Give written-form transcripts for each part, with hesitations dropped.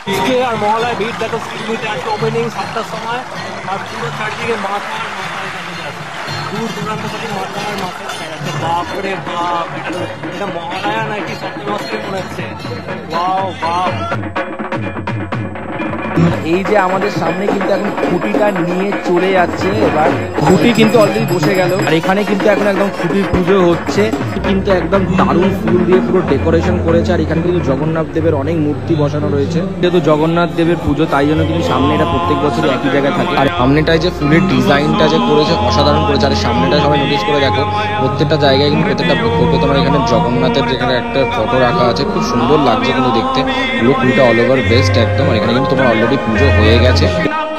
আজকে আর মহালয়া ভিড় দেখো, সিলমিতে আজকে ওপেনিং 7টার সময়, আর পুরো চারদিকে মাথা আর মাথায় দেখা যাচ্ছে, দূর দূরান্ত থেকে মাথা আর মাথায় দেখা যাচ্ছে। বাপরে বাপ, এটা মহালয়া নাকি সপ্তমী মাসে মনে হচ্ছে। ওয়াও বাপ। এই যে আমাদের সামনে কিন্তু এখন খুঁটিটা নিয়ে চলে যাচ্ছে, এবার খুঁটি কিন্তু অলরেডি বসে গেল, আর এখানে কিন্তু এখন একদম খুঁটির পুজো হচ্ছে, কিন্তু একদম দারুণ ফুল দিয়ে পুরো ডেকোরেশন করেছে। আর এখানে কিন্তু জগন্নাথ দেবের অনেক মূর্তি বসানো রয়েছে, যেহেতু জগন্নাথ দেবের পুজো তাই জন্য কিন্তু সামনে এটা প্রত্যেক বছরই একই জায়গায় থাকে। আর সামনেটায় যে ফুলের ডিজাইনটা যে করেছে অসাধারণ করেছে। আর সামনেটা সবাই নোটিস করে দেখো, প্রত্যেকটা জায়গায় কিন্তু প্রত্যেকটা ফটো তোমার এখানে জগন্নাথের যেখানে একটা ফটো রাখা আছে, খুব সুন্দর লাগছে কিন্তু দেখতে। পুরো ফুলটা অল ওভার বেস্ট একদম। আর এখানে কিন্তু তোমার অলরেডি পুজো হয়ে গেছে।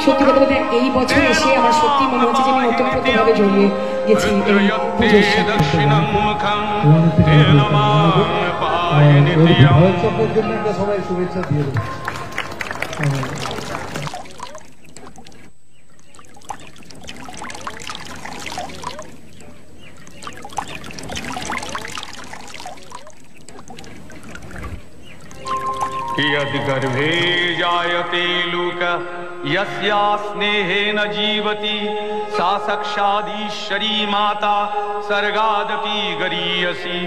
সত্যি কথা বলতে এই বছর এসে আমার সত্যি মনে হচ্ছে যে আমি ওতপ্রোতভাবে জড়িয়ে গেছি এই পুজোর সাথে। সবাই শুভেচ্ছা দিয়ে দেবো। यद्गर्भे जायते लोकः यस्या स्नेहेन जीवति सा साक्षादीश्वरी माता सर्गादपि गरीयसी।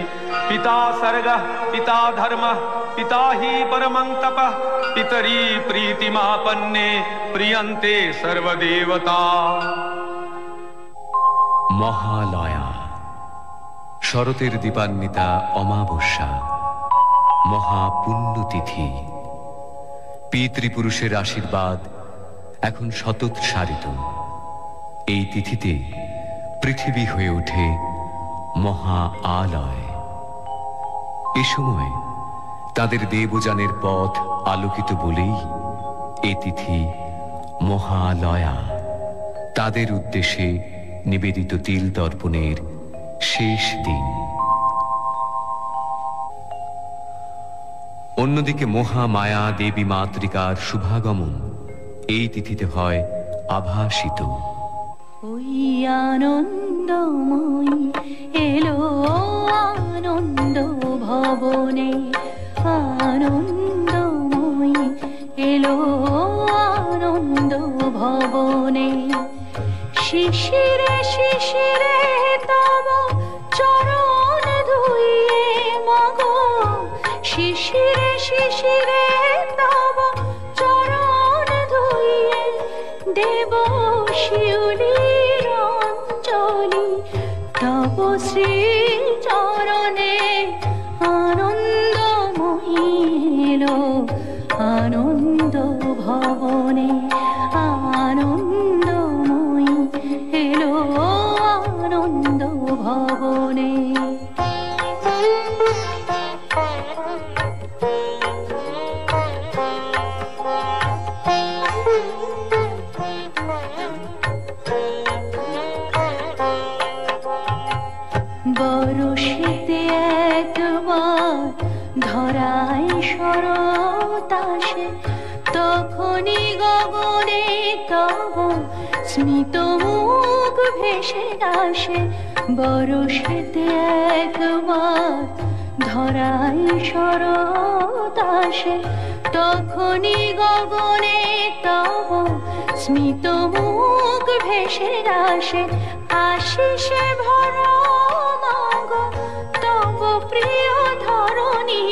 पिता सर्गः पिता धर्मः पिता हि परमं तपः पितरी प्रीतिमापन्ने प्रियन्ते सर्वदेवता। মহালয়া, শরতের দীপান্বিতা অমাবস্যা, মহাপুণ্যতিথি। পিতৃপুরুষের আশীর্বাদ এখন শতৎসারিত। এই তিথিতে পৃথিবী হয়ে ওঠে মহা আলয়। এ সময় তাদের দেবযানের পথ আলোকিত বলেই এ তিথি মহালয়া। তাদের উদ্দেশ্যে নিবেদিত তিল তর্পণের শেষ দিন। অন্যদিকে মহামায়া দেবী মাতৃকার শুভাগমন এই তিথিতে হয় আভাসিত। ওই আনন্দময়ী এলো আনন্দ ভবনে, আনন্দময়ী এলো আনন্দ ভবনে। শিশিরে শিশিরে তব চরণ ধুইয়ে মাগো, শিশিরে শিশিরে তব চরণ ধুইয়ে দেব শিউলির অঞ্জলি। তব শ্রী চরণে আনন্দময়ী এলো আনন্দ ভবনে, আনন্দময়ী এলো আনন্দ ভবনে। বরষেতে একবার ধরায় শরৎ আসে, তখনই গগনে তব স্মিত মুখ ভেসে আসে। বরষেতে একবার ধরায় শরৎ আসে, তখনই গগনে তব স্মিত মুখ ভেসে আসে। আশিসে ভরা মাগো তব প্রিয় ধরণী,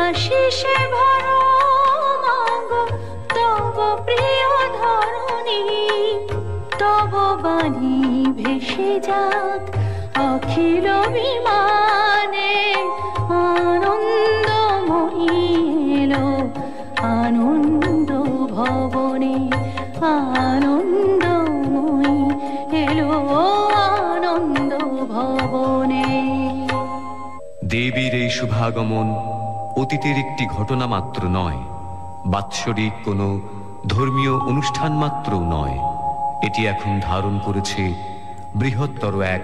আশিসে ভরা মাগো তব প্রিয় ধরণী। তব বাণী ভেসে যাক অখিল বিমানে, আনন্দময়ী এলো আনন্দ ভবনে, আনন্দময়ী এলো আনন্দ ভবনে। দেবীর এই শুভাগমন অতীতের একটি ঘটনা মাত্র নয়, বাৎসরিক কোনো ধর্মীয় অনুষ্ঠান মাত্রও নয়। এটি এখন ধারণ করেছে বৃহত্তর এক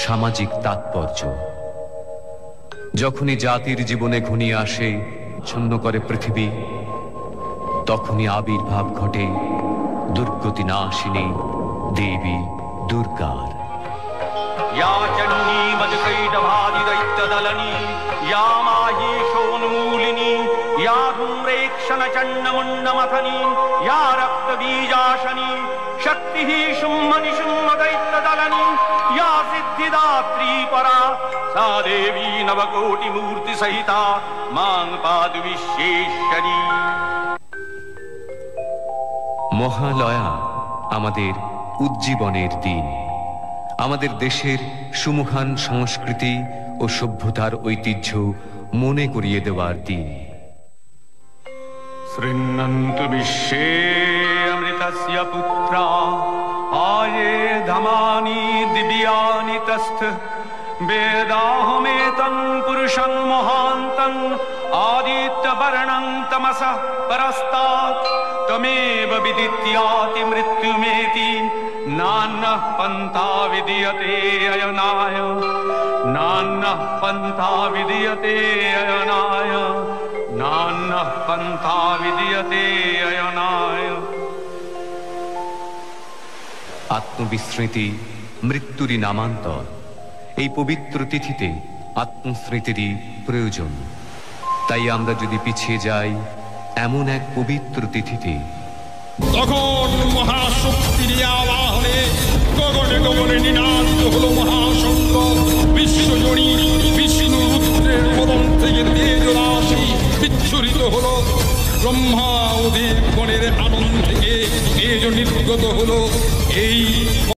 সামাজিক তাৎপর্য। যখনই জাতির জীবনে ঘনিয়ে আসে ছন্ন করে পৃথিবী, তখনই আবির্ভাব ঘটে দুর্গতি নাশিনী দেবী দুর্গার। या चण्डी मजकैटभादिदैत्यदलनी, या माहेशोन्मूलिनी, या धूम्रेक्षण चण्डमुण्डमथनी या रक्तबीजाशनी शक्तिः शुम्भनिशुम्भदैत्यदलनी या सिद्धिदात्री परा सा देवी नवकोटिमूर्तिसहिता मां पातु विश्वेश्वरी। মহালয়া আমাদের উজ্জীবনের দিন, আমাদের দেশের সুমহান সংস্কৃতি ও সভ্যতার ঐতিহ্য মনে করিয়ে দেওয়ার দিন। शृण्वन्तु विश्वे अमृतस्य पुत्रा आये धमानि दिव्यानि तस्थ वेदाहमेतं पुरुषं महान्तं आदित्यवर्णं तमसः परस्तात् त्वमेव विदित्याति मृत्युमेति नान्यः पन्था विद्यते अयनाय नान्यः पन्था विद्यते अयनाय नान्यः पन्था विद्यते अयनाय। আত্মবিস্মৃতি মৃত্যুরই নামান্তর। এই পবিত্র তিথিতে আত্মস্মৃতিরই প্রয়োজন। তাই আমরা যদি পিছিয়ে যাই এমন এক পবিত্র তিথিতে, তখন মহাশক্তির আবাহনে গগনে গগনে নিনাদিত হলো মহাশঙ্খ। বিশ্বজনী বিষ্ণু রুদ্রের পদম থেকে তেজ রাশি বিচ্ছুরিত হলো। ব্রহ্মা ও দেবগণের আনন্দ থেকে তেজ নির্গত হলো। এই